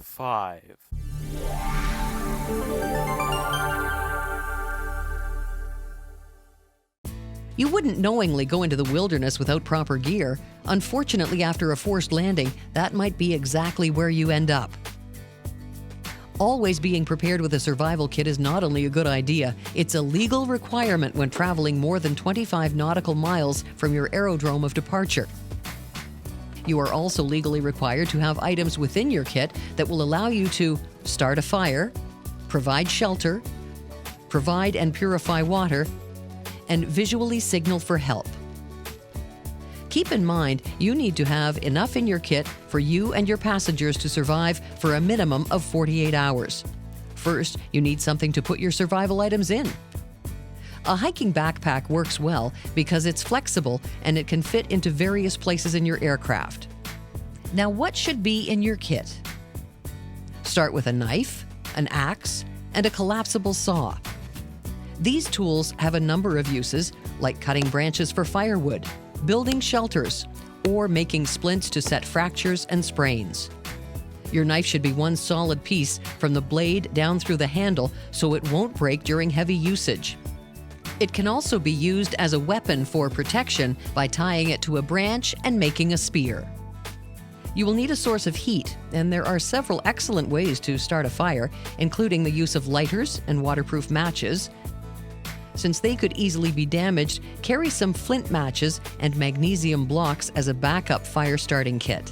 5. You wouldn't knowingly go into the wilderness without proper gear. Unfortunately, after a forced landing, that might be exactly where you end up. Always being prepared with a survival kit is not only a good idea, it's a legal requirement when traveling more than 25 nautical miles from your aerodrome of departure. You are also legally required to have items within your kit that will allow you to start a fire, provide shelter, provide and purify water, and visually signal for help. Keep in mind, you need to have enough in your kit for you and your passengers to survive for a minimum of 48 hours. First, you need something to put your survival items in. A hiking backpack works well because it's flexible and it can fit into various places in your aircraft. Now, what should be in your kit? Start with a knife, an axe, and a collapsible saw. These tools have a number of uses, like cutting branches for firewood, building shelters, or making splints to set fractures and sprains. Your knife should be one solid piece from the blade down through the handle so it won't break during heavy usage. It can also be used as a weapon for protection by tying it to a branch and making a spear. You will need a source of heat, and there are several excellent ways to start a fire, including the use of lighters and waterproof matches. Since they could easily be damaged, carry some flint matches and magnesium blocks as a backup fire starting kit.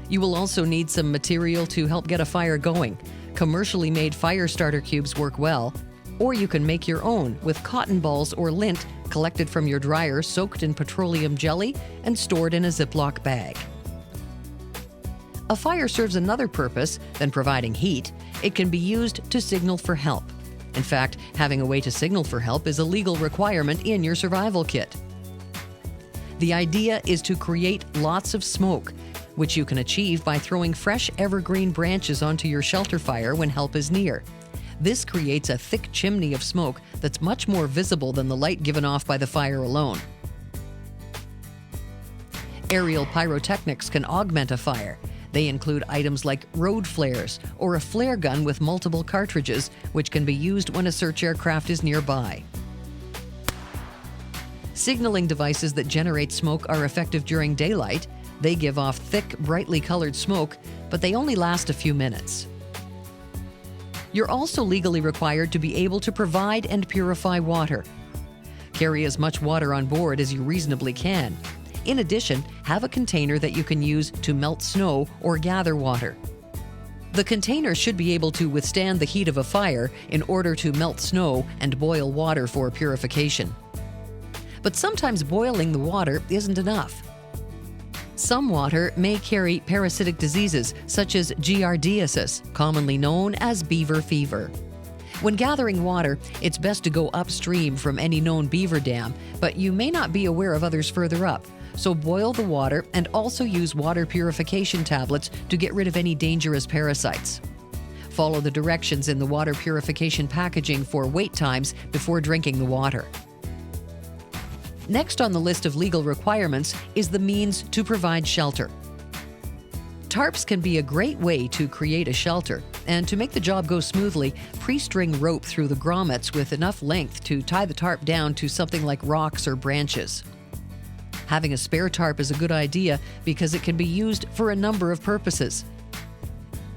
You will also need some material to help get a fire going. Commercially made fire starter cubes work well, or you can make your own with cotton balls or lint collected from your dryer soaked in petroleum jelly and stored in a Ziploc bag. A fire serves another purpose than providing heat. It can be used to signal for help. In fact, having a way to signal for help is a legal requirement in your survival kit. The idea is to create lots of smoke, which you can achieve by throwing fresh evergreen branches onto your shelter fire when help is near. This creates a thick chimney of smoke that's much more visible than the light given off by the fire alone. Aerial pyrotechnics can augment a fire. They include items like road flares or a flare gun with multiple cartridges, which can be used when a search aircraft is nearby. Signaling devices that generate smoke are effective during daylight. They give off thick, brightly colored smoke, but they only last a few minutes. You're also legally required to be able to provide and purify water. Carry as much water on board as you reasonably can. In addition, have a container that you can use to melt snow or gather water. The container should be able to withstand the heat of a fire in order to melt snow and boil water for purification. But sometimes boiling the water isn't enough. Some water may carry parasitic diseases such as giardiasis, commonly known as beaver fever. When gathering water, it's best to go upstream from any known beaver dam, but you may not be aware of others further up. So boil the water and also use water purification tablets to get rid of any dangerous parasites. Follow the directions in the water purification packaging for wait times before drinking the water. Next on the list of legal requirements is the means to provide shelter. Tarps can be a great way to create a shelter, and to make the job go smoothly, pre-string rope through the grommets with enough length to tie the tarp down to something like rocks or branches. Having a spare tarp is a good idea because it can be used for a number of purposes.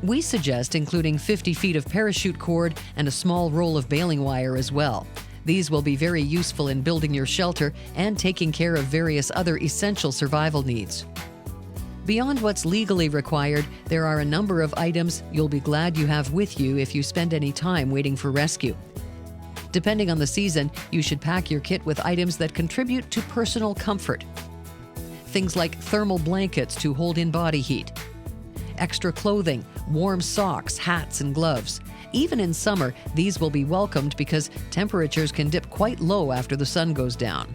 We suggest including 50 feet of parachute cord and a small roll of baling wire as well. These will be very useful in building your shelter and taking care of various other essential survival needs. Beyond what's legally required, there are a number of items you'll be glad you have with you if you spend any time waiting for rescue. Depending on the season, you should pack your kit with items that contribute to personal comfort. Things like thermal blankets to hold in body heat, extra clothing, warm socks, hats, and gloves. Even in summer, these will be welcomed because temperatures can dip quite low after the sun goes down.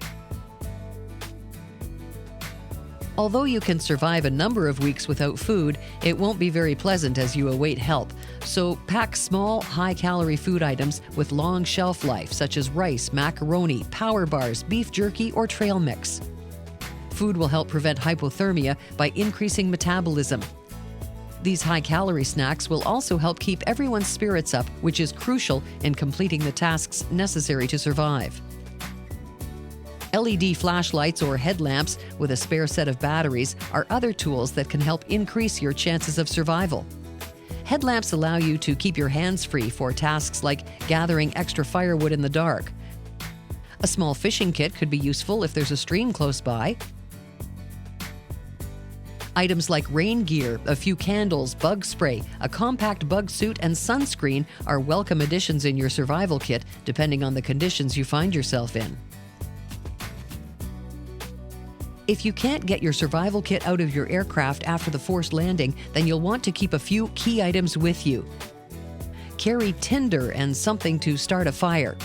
Although you can survive a number of weeks without food, it won't be very pleasant as you await help. So pack small, high-calorie food items with long shelf life, such as rice, macaroni, power bars, beef jerky, or trail mix. Food will help prevent hypothermia by increasing metabolism. These high-calorie snacks will also help keep everyone's spirits up, which is crucial in completing the tasks necessary to survive. LED flashlights or headlamps with a spare set of batteries are other tools that can help increase your chances of survival. Headlamps allow you to keep your hands free for tasks like gathering extra firewood in the dark. A small fishing kit could be useful if there's a stream close by. Items like rain gear, a few candles, bug spray, a compact bug suit, and sunscreen are welcome additions in your survival kit, depending on the conditions you find yourself in. If you can't get your survival kit out of your aircraft after the forced landing, then you'll want to keep a few key items with you. Carry tinder and something to start a fire,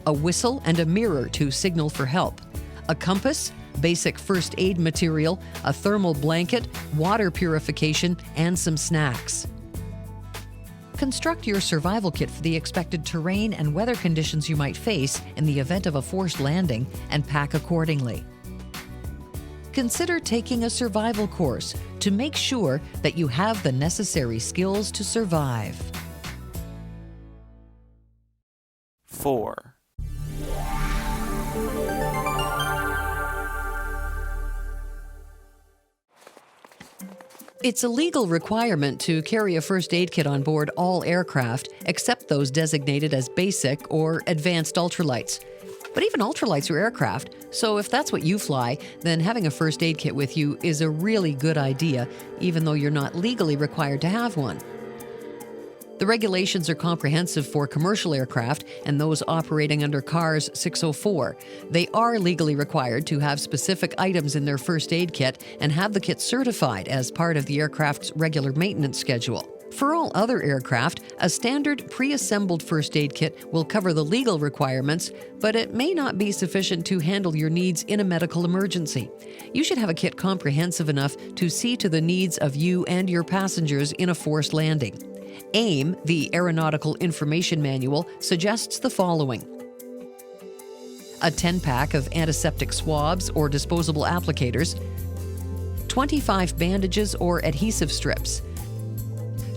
a whistle and a mirror to signal for help, a compass, basic first aid material, a thermal blanket, water purification, and some snacks. Construct your survival kit for the expected terrain and weather conditions you might face in the event of a forced landing and pack accordingly. Consider taking a survival course to make sure that you have the necessary skills to survive. 4. It's a legal requirement to carry a first aid kit on board all aircraft, except those designated as basic or advanced ultralights. But even ultralights are aircraft, so if that's what you fly, then having a first aid kit with you is a really good idea, even though you're not legally required to have one. The regulations are comprehensive for commercial aircraft and those operating under CARS 604. They are legally required to have specific items in their first aid kit and have the kit certified as part of the aircraft's regular maintenance schedule. For all other aircraft, a standard pre-assembled first aid kit will cover the legal requirements, but it may not be sufficient to handle your needs in a medical emergency. You should have a kit comprehensive enough to see to the needs of you and your passengers in a forced landing. AIM, the Aeronautical Information Manual, suggests the following: a 10-pack of antiseptic swabs or disposable applicators, 25 bandages or adhesive strips,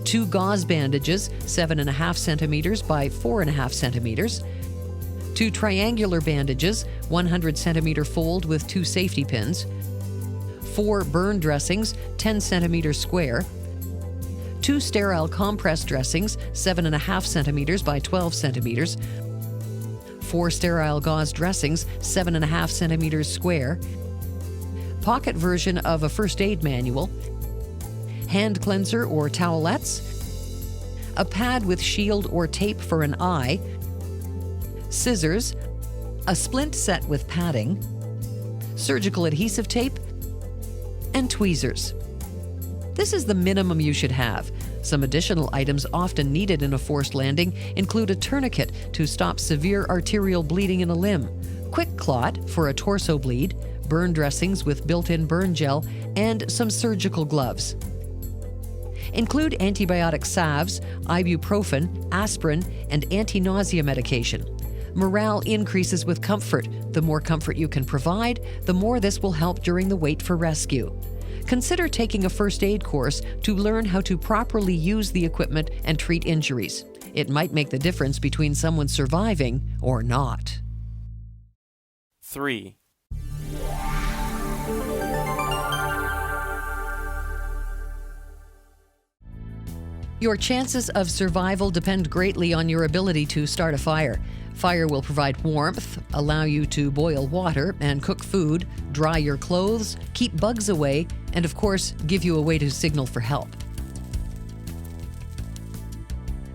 2 gauze bandages, 7.5 centimeters by 4.5 centimeters, 2 triangular bandages, 100 centimeter fold with 2 safety pins, 4 burn dressings, 10 centimeters square, 2 sterile compress dressings, 7.5 centimeters by 12 centimeters, 4 sterile gauze dressings, 7.5 centimeters square, pocket version of a first aid manual, hand cleanser or towelettes, a pad with shield or tape for an eye, scissors, a splint set with padding, surgical adhesive tape, and tweezers. This is the minimum you should have. Some additional items often needed in a forced landing include a tourniquet to stop severe arterial bleeding in a limb, quick clot for a torso bleed, burn dressings with built-in burn gel, and some surgical gloves. Include antibiotic salves, ibuprofen, aspirin, and anti-nausea medication. Morale increases with comfort. The more comfort you can provide, the more this will help during the wait for rescue. Consider taking a first aid course to learn how to properly use the equipment and treat injuries. It might make the difference between someone surviving or not. 3. Your chances of survival depend greatly on your ability to start a fire. Fire will provide warmth, allow you to boil water and cook food, dry your clothes, keep bugs away, and of course, give you a way to signal for help.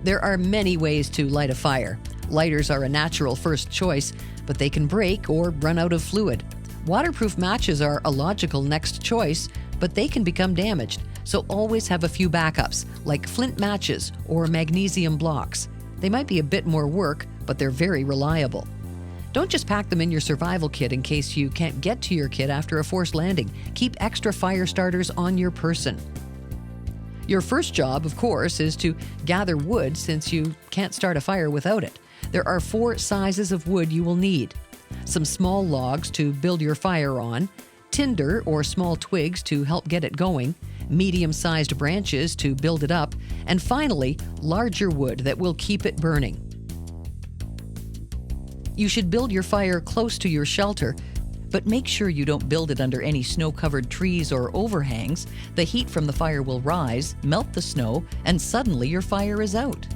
There are many ways to light a fire. Lighters are a natural first choice, but they can break or run out of fluid. Waterproof matches are a logical next choice, but they can become damaged. So always have a few backups, like flint matches or magnesium blocks. They might be a bit more work, but they're very reliable. Don't just pack them in your survival kit in case you can't get to your kit after a forced landing. Keep extra fire starters on your person. Your first job, of course, is to gather wood since you can't start a fire without it. There are 4 sizes of wood you will need: some small logs to build your fire on, tinder or small twigs to help get it going, medium-sized branches to build it up, and finally, larger wood that will keep it burning. You should build your fire close to your shelter, but make sure you don't build it under any snow-covered trees or overhangs. The heat from the fire will rise, melt the snow, and suddenly your fire is out.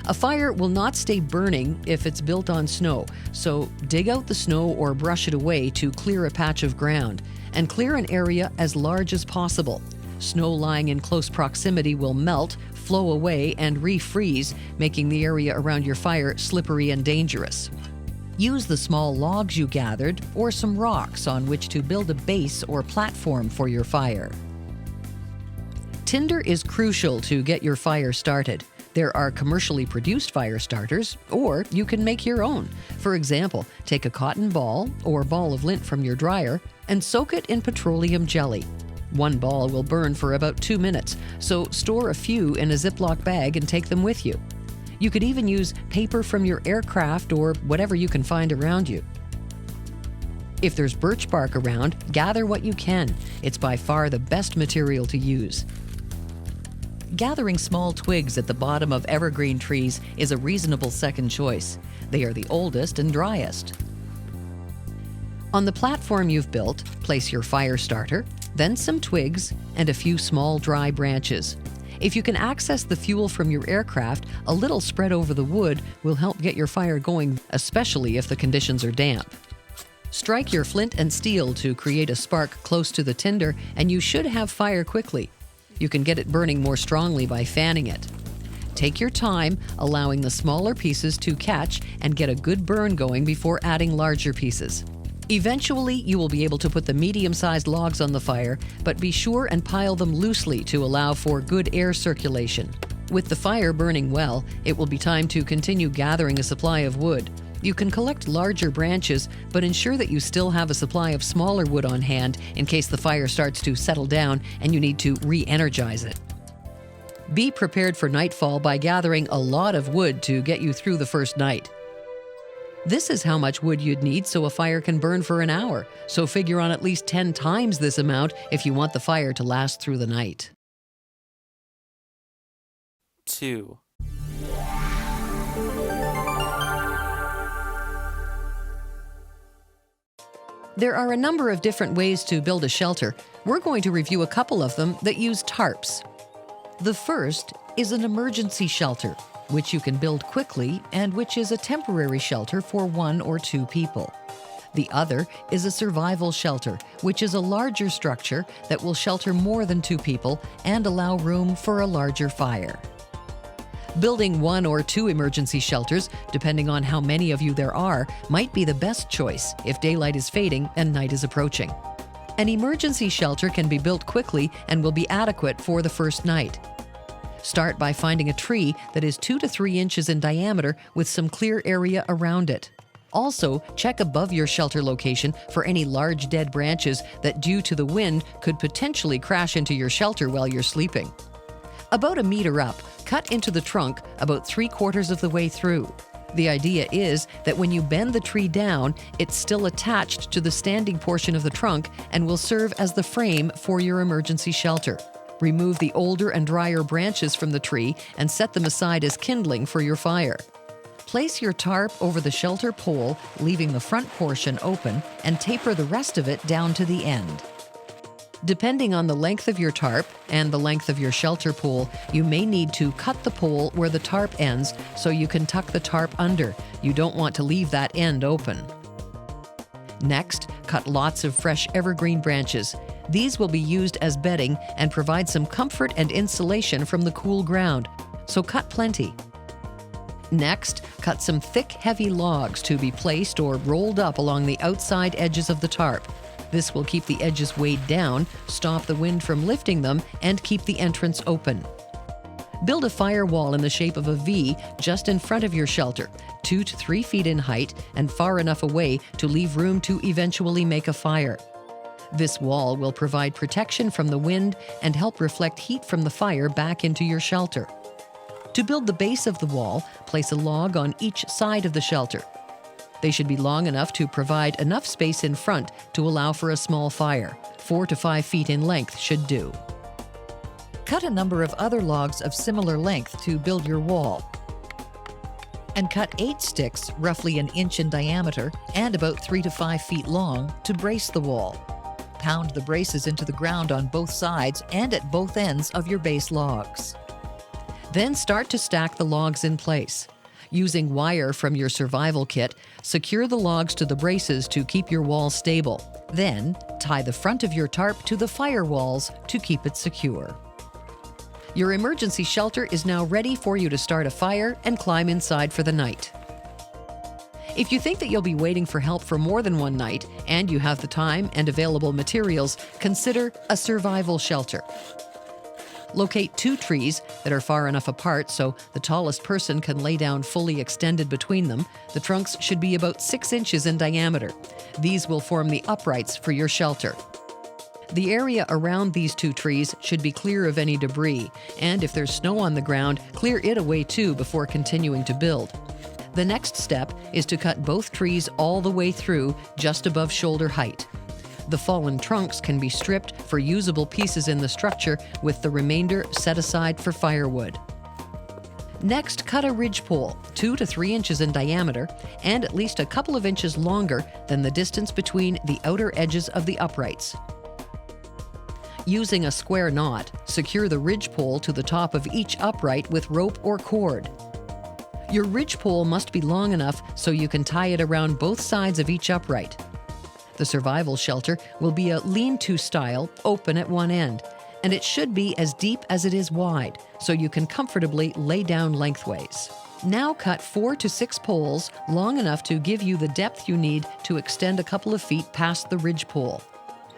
A fire will not stay burning if it's built on snow, so dig out the snow or brush it away to clear a patch of ground, and clear an area as large as possible. Snow lying in close proximity will melt, flow away, and refreeze, making the area around your fire slippery and dangerous. Use the small logs you gathered or some rocks on which to build a base or platform for your fire. Tinder is crucial to get your fire started. There are commercially produced fire starters, or you can make your own. For example, take a cotton ball or ball of lint from your dryer and soak it in petroleum jelly. One ball will burn for about 2 minutes, so store a few in a Ziploc bag and take them with you. You could even use paper from your aircraft or whatever you can find around you. If there's birch bark around, gather what you can. It's by far the best material to use. Gathering small twigs at the bottom of evergreen trees is a reasonable second choice. They are the oldest and driest. On the platform you've built, place your fire starter, then some twigs, and a few small dry branches. If you can access the fuel from your aircraft, a little spread over the wood will help get your fire going, especially if the conditions are damp. Strike your flint and steel to create a spark close to the tinder, and you should have fire quickly. You can get it burning more strongly by fanning it. Take your time, allowing the smaller pieces to catch and get a good burn going before adding larger pieces. Eventually, you will be able to put the medium-sized logs on the fire, but be sure and pile them loosely to allow for good air circulation. With the fire burning well, it will be time to continue gathering a supply of wood. You can collect larger branches, but ensure that you still have a supply of smaller wood on hand in case the fire starts to settle down and you need to re-energize it. Be prepared for nightfall by gathering a lot of wood to get you through the first night. This is how much wood you'd need so a fire can burn for an hour, so figure on at least 10 times this amount if you want the fire to last through the night. 2. There are a number of different ways to build a shelter. We're going to review a couple of them that use tarps. The first is an emergency shelter, which you can build quickly and which is a temporary shelter for 1 or 2 people. The other is a survival shelter, which is a larger structure that will shelter more than 2 people and allow room for a larger fire. Building 1 or 2 emergency shelters, depending on how many of you there are, might be the best choice if daylight is fading and night is approaching. An emergency shelter can be built quickly and will be adequate for the first night. Start by finding a tree that is 2 to 3 inches in diameter with some clear area around it. Also, check above your shelter location for any large dead branches that, due to the wind, could potentially crash into your shelter while you're sleeping. About 1 meter up, cut into the trunk about 3/4 of the way through. The idea is that when you bend the tree down, it's still attached to the standing portion of the trunk and will serve as the frame for your emergency shelter. Remove the older and drier branches from the tree and set them aside as kindling for your fire. Place your tarp over the shelter pole, leaving the front portion open, and taper the rest of it down to the end. Depending on the length of your tarp and the length of your shelter pole, you may need to cut the pole where the tarp ends so you can tuck the tarp under. You don't want to leave that end open. Next, cut lots of fresh evergreen branches. These will be used as bedding and provide some comfort and insulation from the cool ground, so cut plenty. Next, cut some thick, heavy logs to be placed or rolled up along the outside edges of the tarp. This will keep the edges weighed down, stop the wind from lifting them, and keep the entrance open. Build a firewall in the shape of a V just in front of your shelter, 2 to 3 feet in height and far enough away to leave room to eventually make a fire. This wall will provide protection from the wind and help reflect heat from the fire back into your shelter. To build the base of the wall, place a log on each side of the shelter. They should be long enough to provide enough space in front to allow for a small fire. 4 to 5 feet in length should do. Cut a number of other logs of similar length to build your wall. And cut 8 sticks roughly an inch in diameter and about 3 to 5 feet long to brace the wall. Pound the braces into the ground on both sides and at both ends of your base logs. Then start to stack the logs in place. Using wire from your survival kit, secure the logs to the braces to keep your wall stable. Then, tie the front of your tarp to the firewalls to keep it secure. Your emergency shelter is now ready for you to start a fire and climb inside for the night. If you think that you'll be waiting for help for more than one night and you have the time and available materials, consider a survival shelter. Locate 2 trees that are far enough apart so the tallest person can lay down fully extended between them. The trunks should be about 6 inches in diameter. These will form the uprights for your shelter. The area around these 2 trees should be clear of any debris, and if there's snow on the ground, clear it away too before continuing to build. The next step is to cut both trees all the way through, just above shoulder height. The fallen trunks can be stripped for usable pieces in the structure, with the remainder set aside for firewood. Next, cut a ridgepole, 2 to 3 inches in diameter and at least a couple of inches longer than the distance between the outer edges of the uprights. Using a square knot, secure the ridgepole to the top of each upright with rope or cord. Your ridgepole must be long enough so you can tie it around both sides of each upright. The survival shelter will be a lean-to style, open at one end, and it should be as deep as it is wide, so you can comfortably lay down lengthways. Now cut 4 to 6 poles long enough to give you the depth you need to extend a couple of feet past the ridgepole.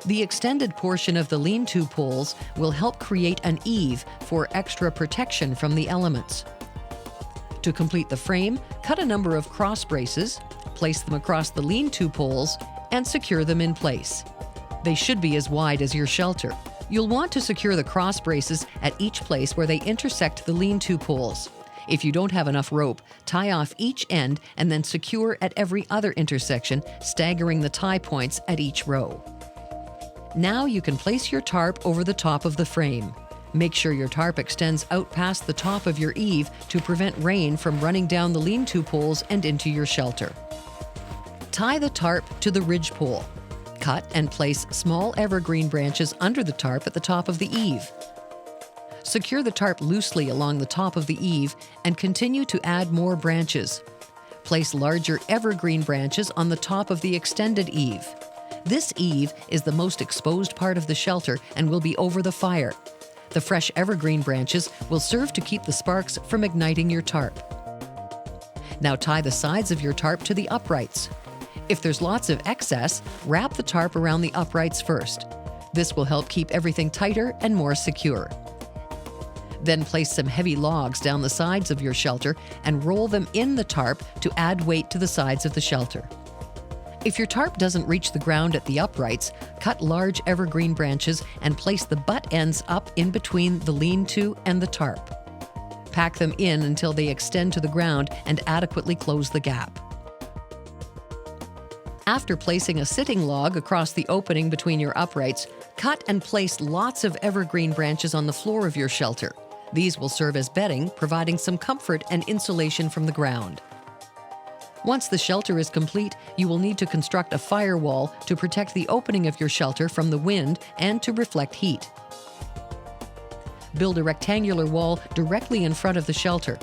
The extended portion of the lean-to poles will help create an eave for extra protection from the elements. To complete the frame, cut a number of cross braces, place them across the lean-to poles, and secure them in place. They should be as wide as your shelter. You'll want to secure the cross braces at each place where they intersect the lean-to poles. If you don't have enough rope, tie off each end and then secure at every other intersection, staggering the tie points at each row. Now you can place your tarp over the top of the frame. Make sure your tarp extends out past the top of your eave to prevent rain from running down the lean-to poles and into your shelter. Tie the tarp to the ridgepole. Cut and place small evergreen branches under the tarp at the top of the eave. Secure the tarp loosely along the top of the eave and continue to add more branches. Place larger evergreen branches on the top of the extended eave. This eave is the most exposed part of the shelter and will be over the fire. The fresh evergreen branches will serve to keep the sparks from igniting your tarp. Now tie the sides of your tarp to the uprights. If there's lots of excess, wrap the tarp around the uprights first. This will help keep everything tighter and more secure. Then place some heavy logs down the sides of your shelter and roll them in the tarp to add weight to the sides of the shelter. If your tarp doesn't reach the ground at the uprights, cut large evergreen branches and place the butt ends up in between the lean-to and the tarp. Pack them in until they extend to the ground and adequately close the gap. After placing a sitting log across the opening between your uprights, cut and place lots of evergreen branches on the floor of your shelter. These will serve as bedding, providing some comfort and insulation from the ground. Once the shelter is complete, you will need to construct a firewall to protect the opening of your shelter from the wind and to reflect heat. Build a rectangular wall directly in front of the shelter.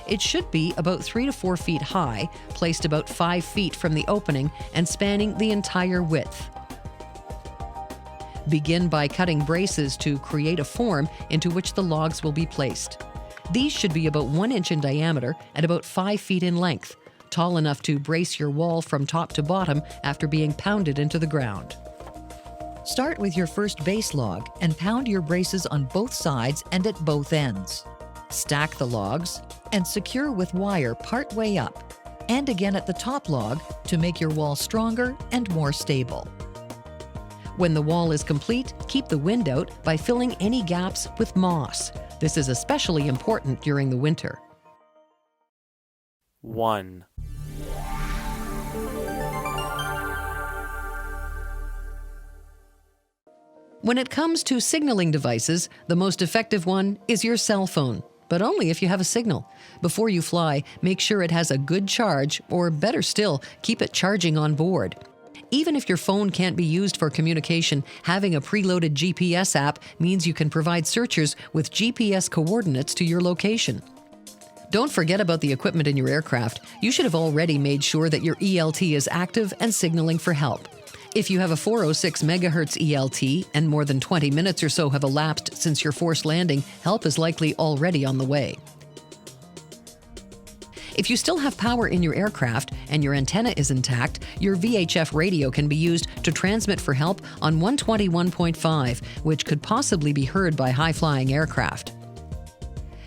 It should be about 3 to 4 feet high, placed about 5 feet from the opening and spanning the entire width. Begin by cutting braces to create a form into which the logs will be placed. These should be about 1 inch in diameter and about 5 feet in length, tall enough to brace your wall from top to bottom after being pounded into the ground. Start with your first base log and pound your braces on both sides and at both ends. Stack the logs and secure with wire part way up, and again at the top log to make your wall stronger and more stable. When the wall is complete, keep the wind out by filling any gaps with moss. This is especially important during the winter. 1. When it comes to signaling devices, the most effective one is your cell phone, but only if you have a signal. Before you fly, make sure it has a good charge, or better still, keep it charging on board. Even if your phone can't be used for communication, having a preloaded GPS app means you can provide searchers with GPS coordinates to your location. Don't forget about the equipment in your aircraft. You should have already made sure that your ELT is active and signaling for help. If you have a 406 MHz ELT and more than 20 minutes or so have elapsed since your forced landing, help is likely already on the way. If you still have power in your aircraft and your antenna is intact, your VHF radio can be used to transmit for help on 121.5, which could possibly be heard by high-flying aircraft.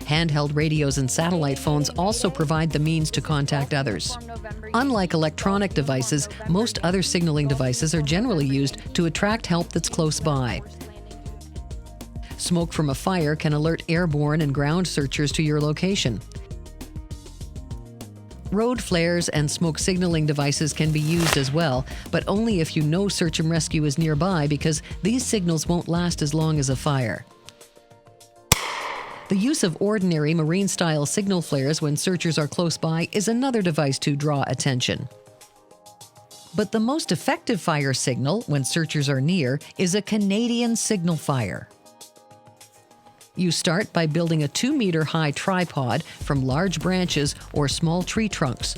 Handheld radios and satellite phones also provide the means to contact others. Unlike electronic devices, most other signaling devices are generally used to attract help that's close by. Smoke from a fire can alert airborne and ground searchers to your location. Road flares and smoke signaling devices can be used as well, but only if you know search and rescue is nearby, because these signals won't last as long as a fire. The use of ordinary marine-style signal flares when searchers are close by is another device to draw attention. But the most effective fire signal when searchers are near is a Canadian signal fire. You start by building a 2-meter high tripod from large branches or small tree trunks.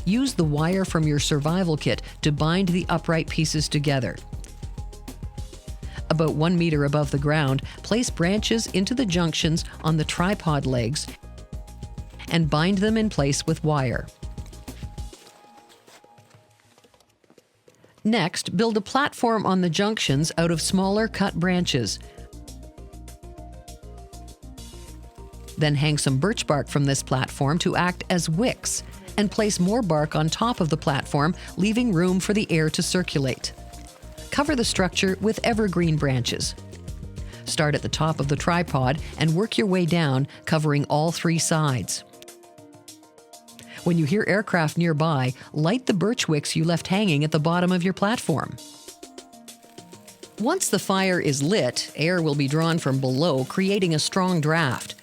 Use the wire from your survival kit to bind the upright pieces together. About 1 meter above the ground, place branches into the junctions on the tripod legs and bind them in place with wire. Next, build a platform on the junctions out of smaller cut branches. Then hang some birch bark from this platform to act as wicks, and place more bark on top of the platform, leaving room for the air to circulate. Cover the structure with evergreen branches. Start at the top of the tripod and work your way down, covering all 3 sides. When you hear aircraft nearby, light the birch wicks you left hanging at the bottom of your platform. Once the fire is lit, air will be drawn from below, creating a strong draft.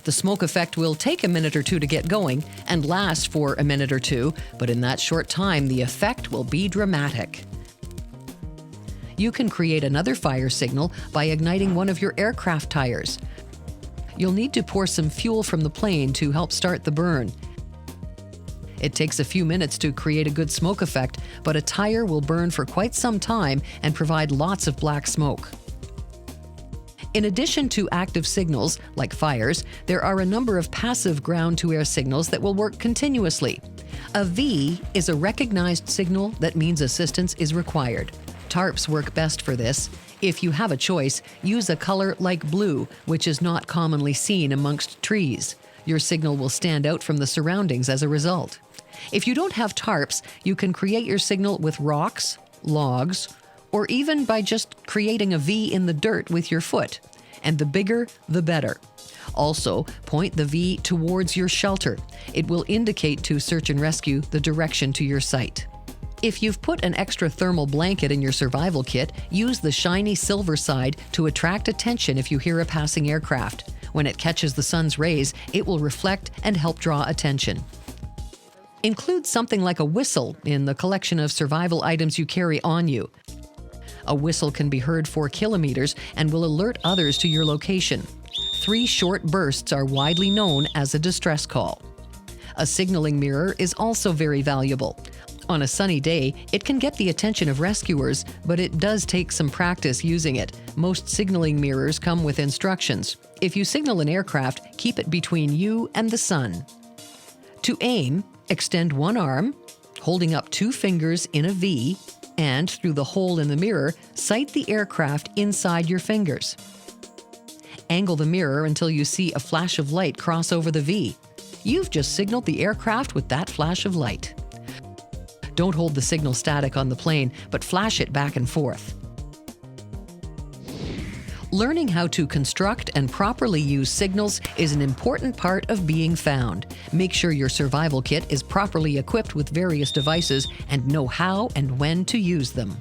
The smoke effect will take a minute or two to get going and last for a minute or two, but in that short time, the effect will be dramatic. You can create another fire signal by igniting one of your aircraft tires. You'll need to pour some fuel from the plane to help start the burn. It takes a few minutes to create a good smoke effect, but a tire will burn for quite some time and provide lots of black smoke. In addition to active signals, like fires, there are a number of passive ground-to-air signals that will work continuously. A V is a recognized signal that means assistance is required. Tarps work best for this. If you have a choice, use a color like blue, which is not commonly seen amongst trees. Your signal will stand out from the surroundings as a result. If you don't have tarps, you can create your signal with rocks, logs, or even by just creating a V in the dirt with your foot. And the bigger, the better. Also, point the V towards your shelter. It will indicate to search and rescue the direction to your site. If you've put an extra thermal blanket in your survival kit, use the shiny silver side to attract attention if you hear a passing aircraft. When it catches the sun's rays, it will reflect and help draw attention. Include something like a whistle in the collection of survival items you carry on you. A whistle can be heard 4 kilometers and will alert others to your location. 3 short bursts are widely known as a distress call. A signaling mirror is also very valuable. On a sunny day, it can get the attention of rescuers, but it does take some practice using it. Most signaling mirrors come with instructions. If you signal an aircraft, keep it between you and the sun. To aim, extend one arm, holding up 2 fingers in a V, and through the hole in the mirror, sight the aircraft inside your fingers. Angle the mirror until you see a flash of light cross over the V. You've just signaled the aircraft with that flash of light. Don't hold the signal static on the plane, but flash it back and forth. Learning how to construct and properly use signals is an important part of being found. Make sure your survival kit is properly equipped with various devices and know how and when to use them.